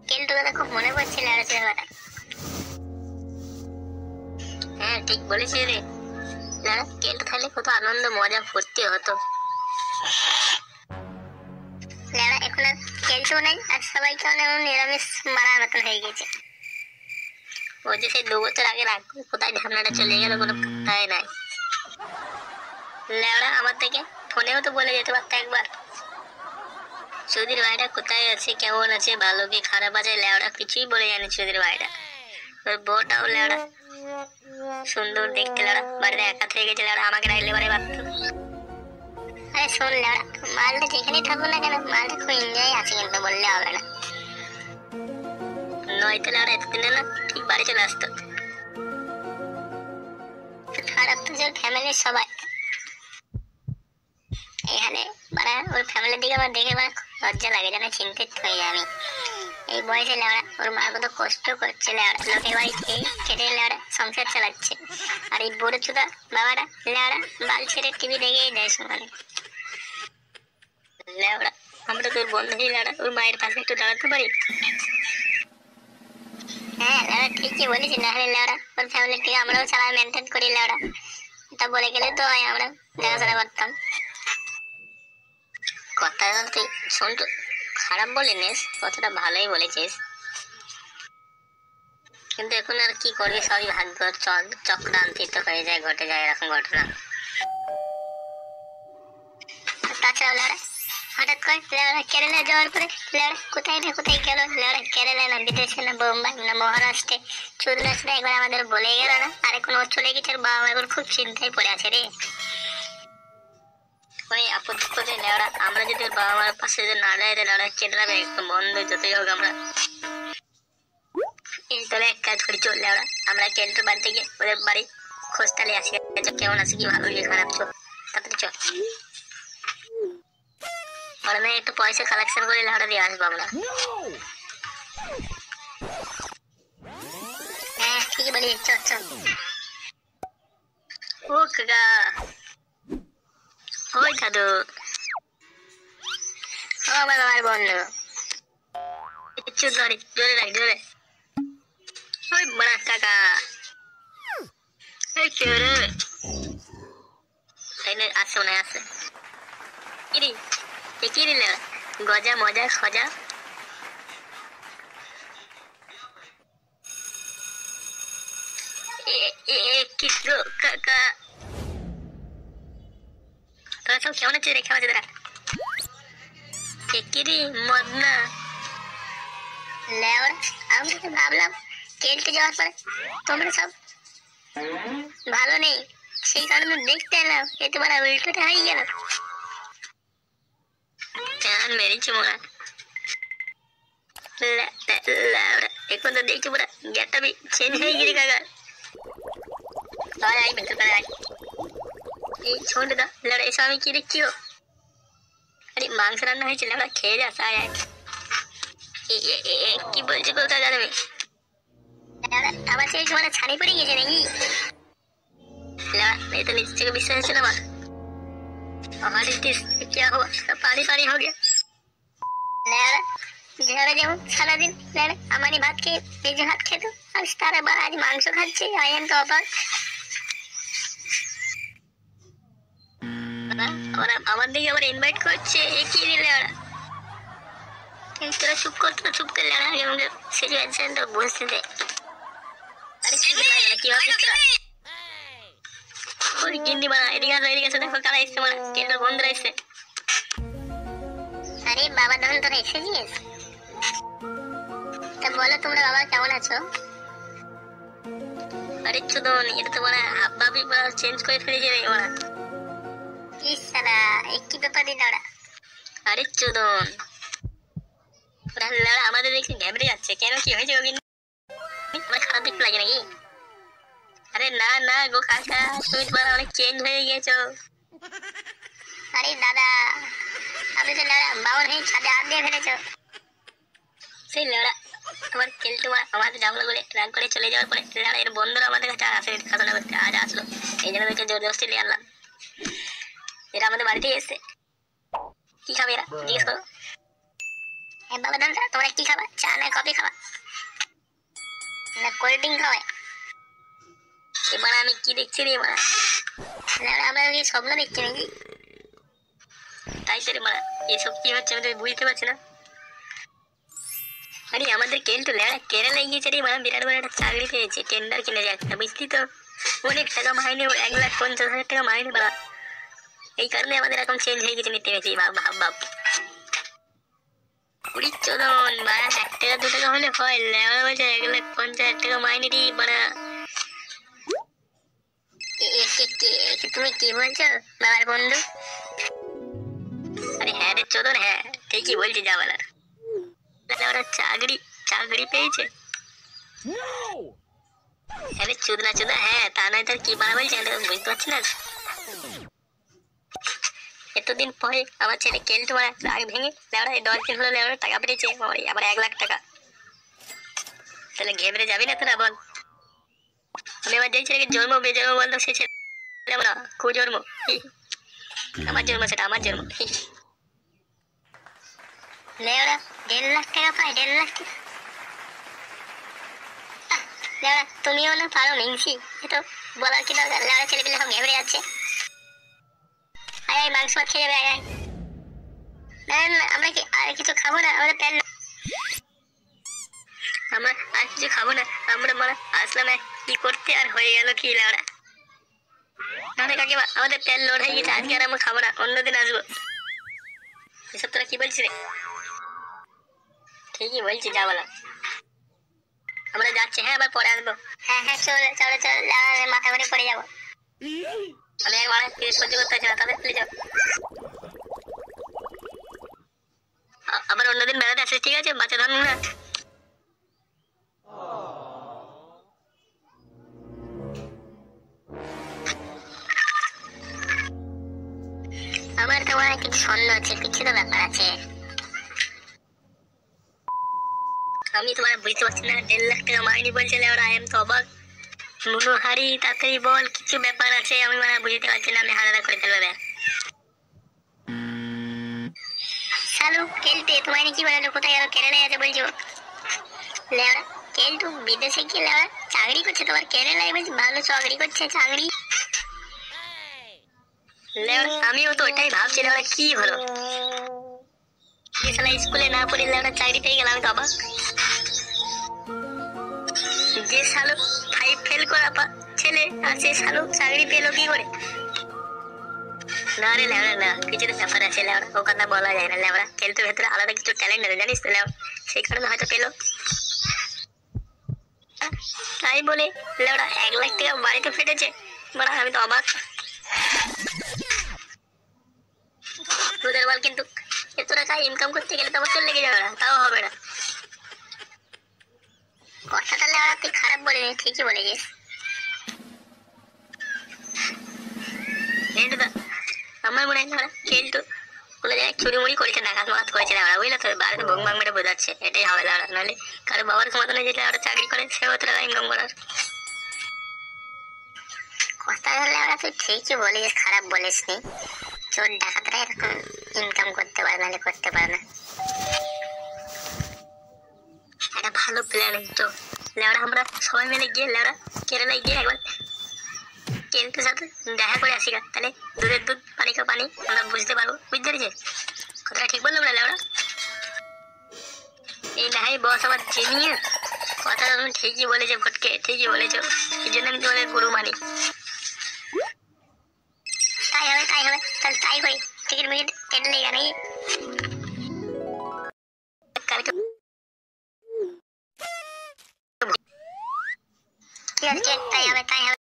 কেলটু কথা খুব মনে পড়ছিল আর কথা। হ্যাঁ ঠিক বলেছিস রে, কেলটু থাকলে কত আনন্দ মজা ফুর্তি হতো। এখন আর কেলটু নেই, আর সবাই কেমন নিরামিষ মারার মতন হয়ে গেছে। ও যে সেই 2 বছর আগে কোথায় ঝামনাটা চলে গেল কোনো পাত্তাই নাই। লেওড়া আমার থেকে ফোনেও তো বলে যেতে পারতো একবার, চৌধুরীর ভাইটা কোথায় আছে, কেমন আছে, ভালো কি খারাপ আছে, লেওড়া কিছুই বলে জানি চৌধুরীর ভাইটা। ওর বউটাও লেওড়া সুন্দর দেখতে, লেওড়া বাড়িতে একা থেকে গেছে, লেওড়া আমাকে রাখলে বারে পারতো। আরে শোন লেওড়া, মালটা যেখানেই থাকবো না কেন মালটা খুব এনজয় আছে, কিন্তু বললে হবে না, নয়তো লেওড়া এতদিনে না ঠিক বাড়ি চলে আসতো। খারাপ তো ফ্যামিলির সবাই এখানে, মানে ওর ফ্যামিলির দিকে আমার দেখে মানে লজ্জা লাগে, যেন চিন্তিত হয়ে যায় আমি। এই বয়সে লেওড়া ওর মা কত কষ্ট করছে, লেওড়া লোকের বাড়ি খেটে লেওড়া সংসার চালাচ্ছে, আর এই বড় চুদা বাবাটা লেওড়া বাল ছেড়ে টিভি দেখেই দেয় সমানে। লেওড়া আমরা তোর বন্ধু হয়ে লেওড়া ওর মায়ের পাশে একটু দাঁড়াতে পারি? হ্যাঁ লেওড়া ঠিকই বলেছি, না হলে লেওড়া ওর ফ্যামিলির থেকে আমরাও চালা মেনটেন করি লেওড়া, তা বলে গেলে তো হয় আমরা দেখাশোনা করতাম। কথা তুই শোন, তো খারাপ বলিনিস, কথাটা ভালোই বলেছিস, কিন্তু এখন আর কি করবি, সবই ভাগ্য চক্রান্তিত হয়ে যায়, ঘটে যায় এরকম ঘটনা। তাছাড়াও লেওড়া হঠাৎ করে লেওড়া কেরালা যাওয়ার পরে লেওড়া কোথায় না কোথায় গেল, লেওড়া কেরালা না বিদেশে না বোম্বাই না মহারাষ্ট্রে চৌদ্রাষ্ট্রে একবার আমাদের বলে গেল না, আর এখন ও চলে গেছে, বাবা এখন খুব চিন্তায় পড়ে আছে রে। ওই আপদ করে লেওড়া আমরা যদি ওর বাবা মার পাশে যদি না দাঁড়াই, লেওড়া কেটে একদম বন্ধ, যতই হোক আমরা এই তবে এক কাজ করি, চল লেওড়া আমরা কেন্দ্র বাড়িতে গিয়ে ওদের বাড়ি খোঁজ তালে আসি, কেমন আছে কি ভালো কি খারাপ, চল তাড়াতাড়ি চল। ওরা একটু পয়সা কালেকশন করে লেওড়া দিয়ে আসবো আমরা। হ্যাঁ ঠিকই বলি, চল চল। ও কাকা, ওই দাদু, ও আমার বাবার বন্ধু, চুপ ধরে জোরে রাখ জোরে। ওই বড়া কাকা, এই কে রে? আসছে মনে হয়, আসছে। কিরি কি দিলে গজা মজা খজা? কি গো কাকা, তোরা সব কেমন আছে রে, কেমন আছে তোরা? কিরি মদনা লেওড়া, আমি তো ভাবলাম কেলতে যাওয়ার পরে তোমরা সব ভালো নেই, সেই কারণে দেখতে এলাম, এ তোমার উল্টোটা হয়ে গেল। মেরেছি মনে হয়, এখন তো দেখছি পুরা গেটটা চেঞ্জ হয়ে গেছে কাকা। আই বেঁচে তাই এই ছোট দা লড়া, এসব আমি কি দেখছি? আরে মাংস রান্না হয়েছে, লড়া খেয়ে যা, আয় আয়। কি বলছো গো কাকা তুমি? আমার সেই সময় ছাড়ি পড়ে গেছে নাকি? लड़ा नहीं तो नीचे का विषय है ना, हमारी तीस क्या हुआ, पानी पानी हो गया। लड़ा ঝাড়া যেমন সারাদিন লড়া আমারই ভাত খেয়ে নিজে ভাত খেত, আর তারা আজ মাংস খাচ্ছে, আইন তো অবাক। ওরা আমার দিকে আবার ইনভাইট করছে, কি দিলে ওরা? তোরা চুপ করতো, চুপ করে লড়া আমাকে সিচুয়েশনটা বুঝতে দে। আরে কি ভাই কি ভাবছিস তোরা? ওই গিন্নি বানা এদিকে আসে, দেখো কারা এসছে, মানে কেন্দ্র বন্ধুরা এসছে। আরে বাবা ধন তোরা এসেছিস? তা বলো তোমরা বাবা কেমন আছো? আরে চোদন, এটা তো মানে আব্বা বিবা চেঞ্জ করে ফেলেছে রে ওরা। কি সালা কি ব্যাপার দিন ওরা? আরে চোদন ওরা লড়া আমাদের দেখে ঘেবড়ে যাচ্ছে, কেন কি হয়েছে গো গিন্নি? আমার খারাপ দিক লাগে নাকি? আরে না না গো কাকা, তুমি তো অনেক চেঞ্জ হয়ে গেছো। আরে দাদা আপনি তো লড়া বাউন হয়ে ছাদে হাত দিয়ে ফেলেছো। সেই লড়া আমার কেলটু আমাদের ঝামেলা করে রাগ করে চলে যাওয়ার পরে লড়া এর বন্ধুরা আমাদের কাছে আসে দেখাশোনা করতে, আজ আসলো, এই জন্য ওদেরকে জোরজবস্তি নিয়ে আনলাম। এরা আমাদের বাড়িতেই এসছে। কি খাবে এরা জিজ্ঞেস করো? বাবা দাদা তোমরা কি খাবা? চা না কফি খাবা না কোল্ড ড্রিঙ্ক খাওয়ায়? এবার আমি কি দেখছি রে মারা, আমরা কি স্বপ্ন দেখছি নাকি? তাই তো রে মারা, এসব কি হচ্ছে আমি তো বুঝতে পারছি না। আরে আমাদের কেন্টু লেড়া কেরালায় গিয়েছে রে মারা, বিরাট বড় একটা চাকরি পেয়েছে, টেন্ডার কিনেছে একটা, বুঝলি তো? অনেক টাকা মাইনে, 1,50,000 টাকা মাইনে বাড়া। এই কারণে আমাদের এখন চেঞ্জ হয়ে গেছে নিতে গেছি। ভাব ভাব ভাব, 20 চোদন বাড়া, 1 টাকা 2 টাকা হলে হয়, লেওয়া বলছে 1,50,000 টাকা মাইনে রে বাড়া। তুমি কি বলছো বাবার বন্ধু? আরে হ্যাঁ রে চোদন, হ্যাঁ ঠিকই বলছি যা বলার। ওরা চাকরি চাকরি পেয়েছে। আরে চুদনা চুদা, হ্যাঁ তা নয় তার কি বানা বলছে বুঝতে পারছি না। এতদিন পরে আমার ছেলে কেল্টু মারা রাগ ভেঙে লেওড়া 10 দিন হলো লেওড়া টাকা পেয়েছে, আবার 1 লাখ টাকা। তাহলে ঘেবড়ে যাবি না তোরা বল? আমি এবার যে ছেলেকে জন্ম বেজন্ম বলতো সে ছেলে না কুজন্ম, আমার জন্ম, সেটা আমার জন্ম। লেওড়া 1.5 লাখ টাকা পায়, 1.5 লাখ টাকা। লেওড়া তুমিও না পারো নিংসি, এতো বলার কি দরকার? লেওড়া ছেলে পেলে সব ঘেবড়ে যাচ্ছে। আয় আয় মাংস ভাত খেয়ে যাবে, আয় আয়। না না আমরা কি আর কিছু খাবো না, আমাদের প্যান আমরা আর কিছু খাবো না, আমরা মারা আসলাম কি করতে আর হয়ে গেল কি লেওড়া। না কাকিমা আমাদের প্যান লোড হয়ে গেছে, আজকে আর আমরা খাবো না, অন্যদিন আসবো। এসব তোরা কি বলছিস রে? ঠিকই বলছি যা বলা। আমরা যাচ্ছি, হ্যাঁ আবার পরে আসবো। হ্যাঁ হ্যাঁ চলো চলো চলো, মাথা ঘুরে পড়ে যাবো। আমি একবার সহ্য করতে পারছি না, তাদের প্লিজ আবার অন্যদিন বেড়াতে আসিস, ঠিক আছে? বাচ্চা ধরুন না। আমার তো মনে হয় কিছু সন্দেহ আছে, কিছু তো ব্যাপার আছে। আমি তোমার বুঝতে পারছি না, 1.5 লাখ টাকা মাইনি বলছে লেওড়া, আই এম তো অবাক। নুনু হারি তাড়াতাড়ি বল, কিছু ব্যাপার আছে আমি মানে বুঝতে পারছি না, আমি হারাদা করে ফেলবে। শালু কেলটে তোমায় কি বলে কোথায় গেল? কেরালায় আছে বলছো লেওড়া। কেলটু বিদেশে গিয়ে লেওড়া চাকরি করছে, তোমার কেরালায় বেশ ভালো চাকরি করছে, চাকরি লেওড়া। আমিও তো ওটাই ভাবছি লেওড়া, কি হলো স্কুলে না পড়ে লেওড়া চাকরি পেয়ে গেলাম, তো অবাক। যে শালু 5 ফেল করা ছেলে আর সে শালু চাকরি পেলো কি করে? না রে লেওড়া না, কিছু তো ব্যাপার আছে লেওড়া, ও কথা বলা যায় না লেওড়া। খেলতে ভেতরে আলাদা কিছু ট্যালেন্ট আছে জানিস তো লেওড়া, সেই কারণে হয়তো পেলো। তাই বলে লেওড়া 1 লাখ টাকা বাড়িতে ফেটেছে বড়া, আমি তো অবাক। তোদের বল কিন্তু এত টাকা ইনকাম করতে গেলে তো বছর লেগে যাবে না, তাও হবে না। কথাটা লেওড়া তুই খারাপ বলিনি, ঠিকই বলেছিস। আমার মনে হয় না খেলতো কোনো জায়গায় চুরিমুড়ি করেছে, ডাকাত মাকাত করেছে না, বুঝলে তো? বাড়িতে ভোগ ভাগ মেরে বোঝাচ্ছে, এটাই হবে না। নাহলে কারো বাবার ক্ষমতা যেটা ওরা চাকরি করে সে হতো টাকা ইনকাম করার। কথা হলে ওরা তুই ঠিকই বলিস, খারাপ বলিস নি। চোর ডাকাতরা এরকম ইনকাম করতে পারে, নাহলে করতে পারে না। একটা ভালো প্ল্যান তো লেওড়া, আমরা সবাই মিলে গিয়ে লেওড়া কেরালায় গিয়ে একবার কেন্টের সাথে দেখা করে আসি গা, তাহলে দুধের দুধ পানি কা পানি আমরা বুঝতে পারবো, বুঝতে পেরেছিস? কথাটা ঠিক বললাম না লেওড়া? এই দেখাই বস আমার চিনিয়ে কথা তুমি ঠিকই বলেছো ভটকে, ঠিকই বলেছো, এই জন্য আমি তোমাদের গুরু মানি। তাই হবে তাই হবে, তাহলে তাই করি। টিকিট মিকিট কেটে নেই নাকি? ঠিক আছে তাই হবে তাই হবে।